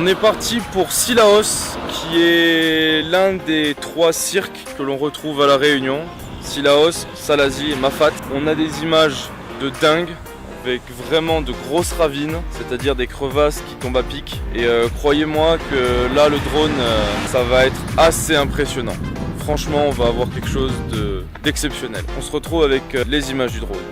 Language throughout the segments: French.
On est parti pour Cilaos, qui est l'un des 3 cirques que l'on retrouve à La Réunion. Cilaos, Salazie et Mafate. On a des images de dingue, avec vraiment de grosses ravines, c'est-à-dire des crevasses qui tombent à pic. Et croyez-moi que là, le drone, ça va être assez impressionnant. Franchement, on va avoir quelque chose d'exceptionnel. On se retrouve avec les images du drone.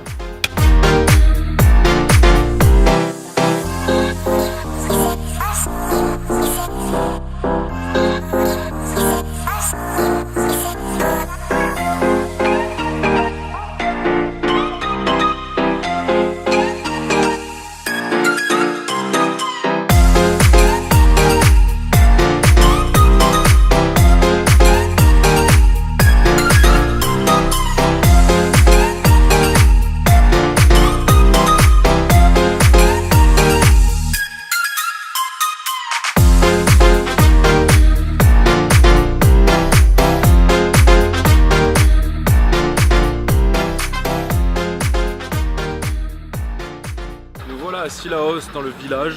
À Cilaos, dans le village,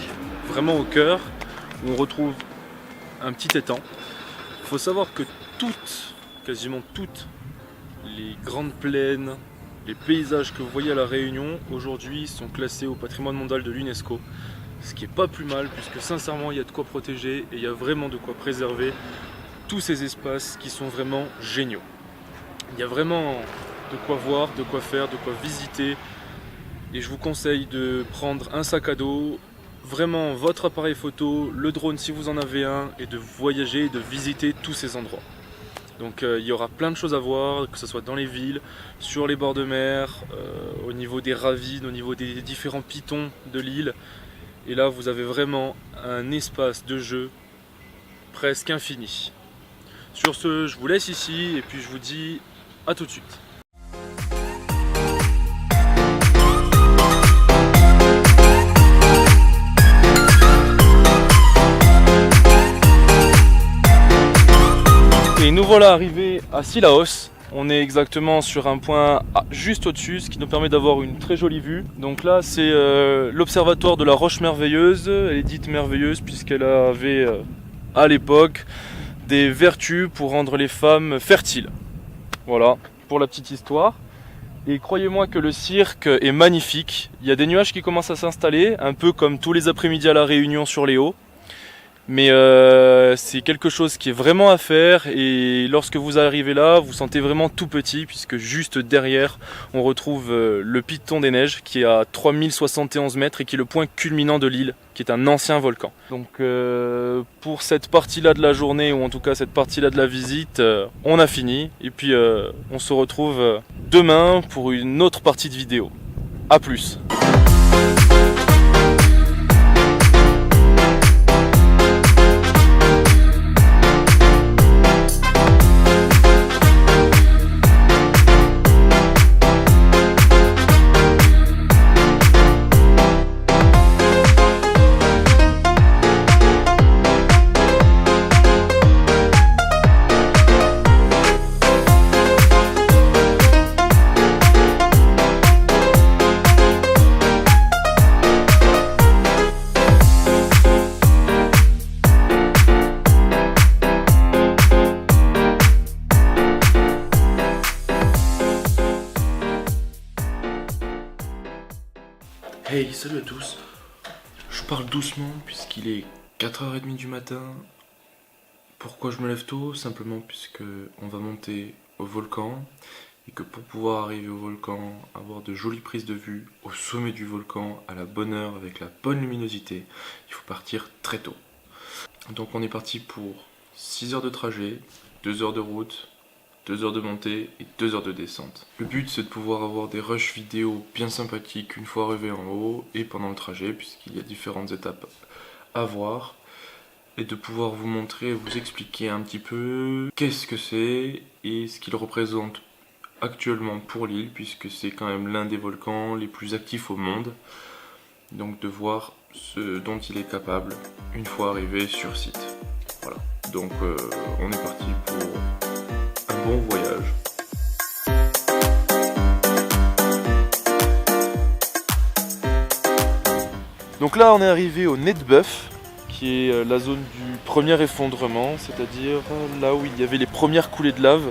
vraiment au cœur, où on retrouve un petit étang. Il faut savoir que quasiment toutes les grandes plaines, les paysages que vous voyez à La Réunion aujourd'hui sont classés au patrimoine mondial de l'UNESCO. Ce qui est pas plus mal, puisque sincèrement il y a de quoi protéger et il y a vraiment de quoi préserver tous ces espaces qui sont vraiment géniaux. Il y a vraiment de quoi voir, de quoi faire, de quoi visiter. Et je vous conseille de prendre un sac à dos, vraiment votre appareil photo, le drone si vous en avez un, et de voyager et de visiter tous ces endroits. Donc il y aura plein de choses à voir, que ce soit dans les villes, sur les bords de mer, au niveau des ravines, au niveau des différents pitons de l'île. Et là vous avez vraiment un espace de jeu presque infini. Sur ce, je vous laisse ici et puis je vous dis à tout de suite. Et nous voilà arrivés à Cilaos. On est exactement sur un point juste au-dessus, ce qui nous permet d'avoir une très jolie vue. Donc là, c'est l'observatoire de la Roche Merveilleuse. Elle est dite merveilleuse puisqu'elle avait à l'époque des vertus pour rendre les femmes fertiles. Voilà, pour la petite histoire. Et croyez-moi que le cirque est magnifique. Il y a des nuages qui commencent à s'installer, un peu comme tous les après-midi à La Réunion sur les hauts. Mais c'est quelque chose qui est vraiment à faire et lorsque vous arrivez là, vous sentez vraiment tout petit puisque juste derrière, on retrouve le Piton des Neiges qui est à 3071 mètres et qui est le point culminant de l'île, qui est un ancien volcan. Donc pour cette partie-là de la journée, ou en tout cas cette partie-là de la visite, on a fini et puis on se retrouve demain pour une autre partie de vidéo. A plus. Hey, salut à tous. Je parle doucement puisqu'il est 4h30 du matin. Pourquoi je me lève tôt? Simplement puisque on va monter au volcan et que pour pouvoir arriver au volcan, avoir de jolies prises de vue au sommet du volcan à la bonne heure avec la bonne luminosité, il faut partir très tôt. Donc on est parti pour 6 heures de trajet, 2 heures de route, 2 heures de montée et 2 heures de descente. Le but c'est de pouvoir avoir des rushs vidéo bien sympathiques une fois arrivé en haut et pendant le trajet puisqu'il y a différentes étapes à voir et de pouvoir vous montrer, vous expliquer un petit peu qu'est-ce que c'est et ce qu'il représente actuellement pour l'île puisque c'est quand même l'un des volcans les plus actifs au monde. Donc de voir ce dont il est capable une fois arrivé sur site. Voilà, donc on est parti pour un bon voyage. Donc là on est arrivé au Nez de Bœuf, qui est la zone du premier effondrement, c'est-à-dire là où il y avait les premières coulées de lave,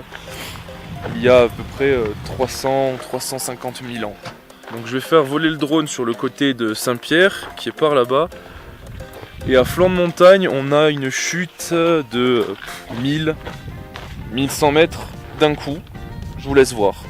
il y a à peu près 300-350 000 ans. Donc je vais faire voler le drone sur le côté de Saint-Pierre, qui est par là-bas. Et à flanc de montagne, on a une chute de 1000-1100 mètres d'un coup. Je vous laisse voir.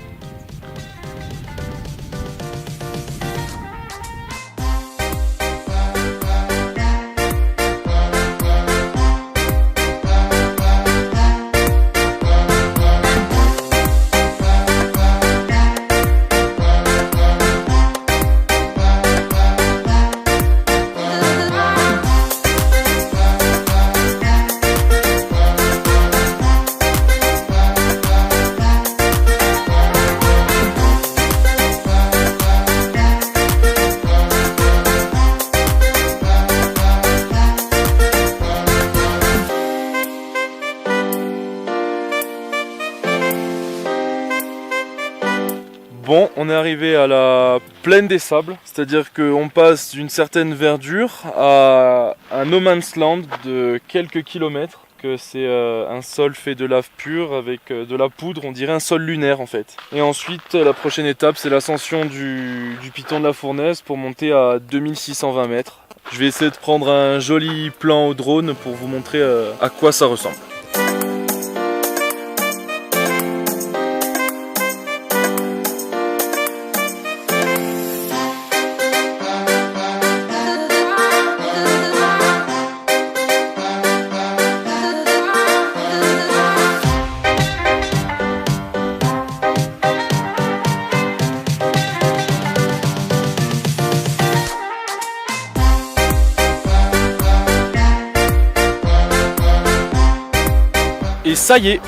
Bon, on est arrivé à la plaine des sables, c'est-à-dire qu'on passe d'une certaine verdure à un no man's land de quelques kilomètres, que c'est un sol fait de lave pure avec de la poudre, on dirait un sol lunaire en fait. Et ensuite, la prochaine étape, c'est l'ascension du piton de la Fournaise pour monter à 2620 mètres. Je vais essayer de prendre un joli plan au drone pour vous montrer à quoi ça ressemble. Et ça y est,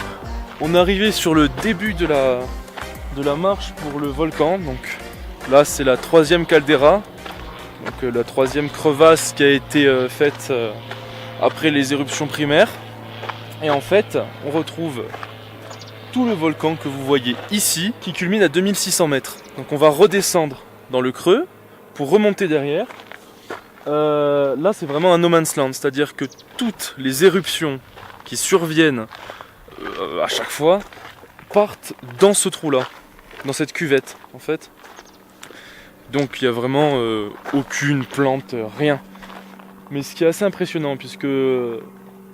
on est arrivé sur le début de la marche pour le volcan. Donc là c'est la troisième caldeira, donc la troisième crevasse qui a été faite après les éruptions primaires. Et en fait on retrouve tout le volcan que vous voyez ici qui culmine à 2600 mètres. Donc on va redescendre dans le creux pour remonter derrière. Là c'est vraiment un no man's land, c'est-à-dire que toutes les éruptions qui surviennent à chaque fois partent dans ce trou là, dans cette cuvette en fait. Donc il n'y a vraiment aucune plante, rien. Mais ce qui est assez impressionnant, puisque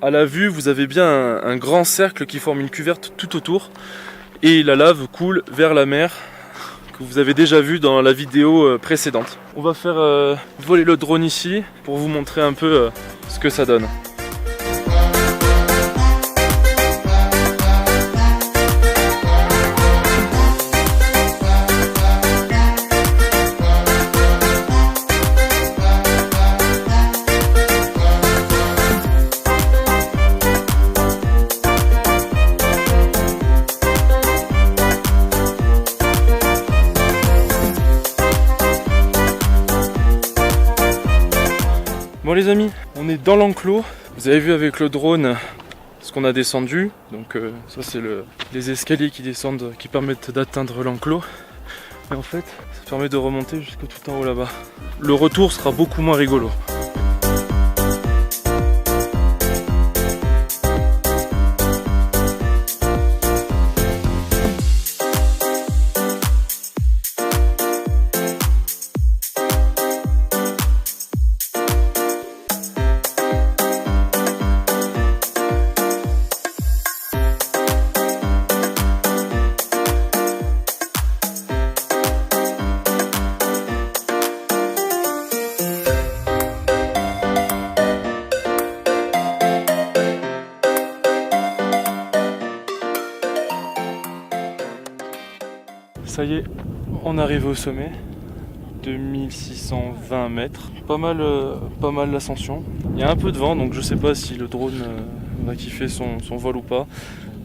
à la vue vous avez bien un grand cercle qui forme une cuvette tout autour, et la lave coule vers la mer que vous avez déjà vu dans la vidéo précédente. On va faire voler le drone ici pour vous montrer un peu ce que ça donne. Bon les amis, on est dans l'enclos. Vous avez vu avec le drone ce qu'on a descendu. Donc ça c'est les escaliers qui descendent, qui permettent d'atteindre l'enclos. Et en fait, ça permet de remonter jusque tout en haut là-bas. Le retour sera beaucoup moins rigolo. Ça y est, on arrive au sommet, 2620 mètres, pas mal l'ascension. Il y a un peu de vent, donc je sais pas si le drone va kiffer son vol ou pas.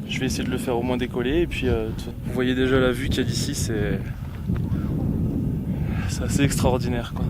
Je vais essayer de le faire au moins décoller, et puis vous voyez déjà la vue qu'il y a d'ici, c'est assez extraordinaire quoi.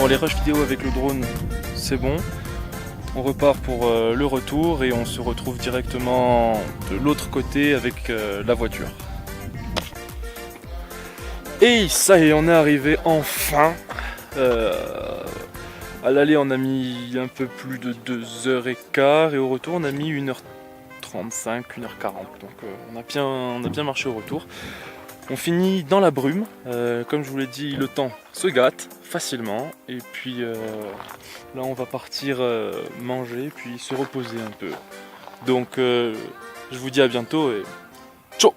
Bon, les rushs vidéo avec le drone, c'est bon. On repart pour le retour et on se retrouve directement de l'autre côté avec la voiture. Et ça y est, on est arrivé enfin. À l'aller on a mis un peu plus de 2h15 et au retour on a mis 1h35, 1h40. Donc on a bien marché au retour. On finit dans la brume, comme je vous l'ai dit, le temps se gâte facilement et puis là on va partir manger puis se reposer un peu. Donc je vous dis à bientôt et ciao.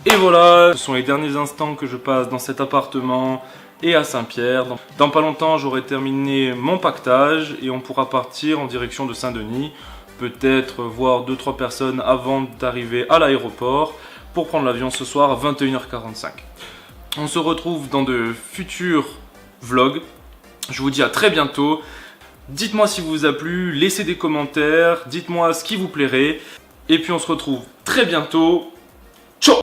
Et voilà, ce sont les derniers instants que je passe dans cet appartement et à Saint-Pierre. Dans pas longtemps j'aurai terminé mon pactage et on pourra partir en direction de Saint-Denis. Peut-être voir 2-3 personnes avant d'arriver à l'aéroport pour prendre l'avion ce soir à 21h45. On se retrouve dans de futurs vlogs. Je vous dis à très bientôt. Dites-moi si vous a plu, laissez des commentaires, dites-moi ce qui vous plairait. Et puis on se retrouve très bientôt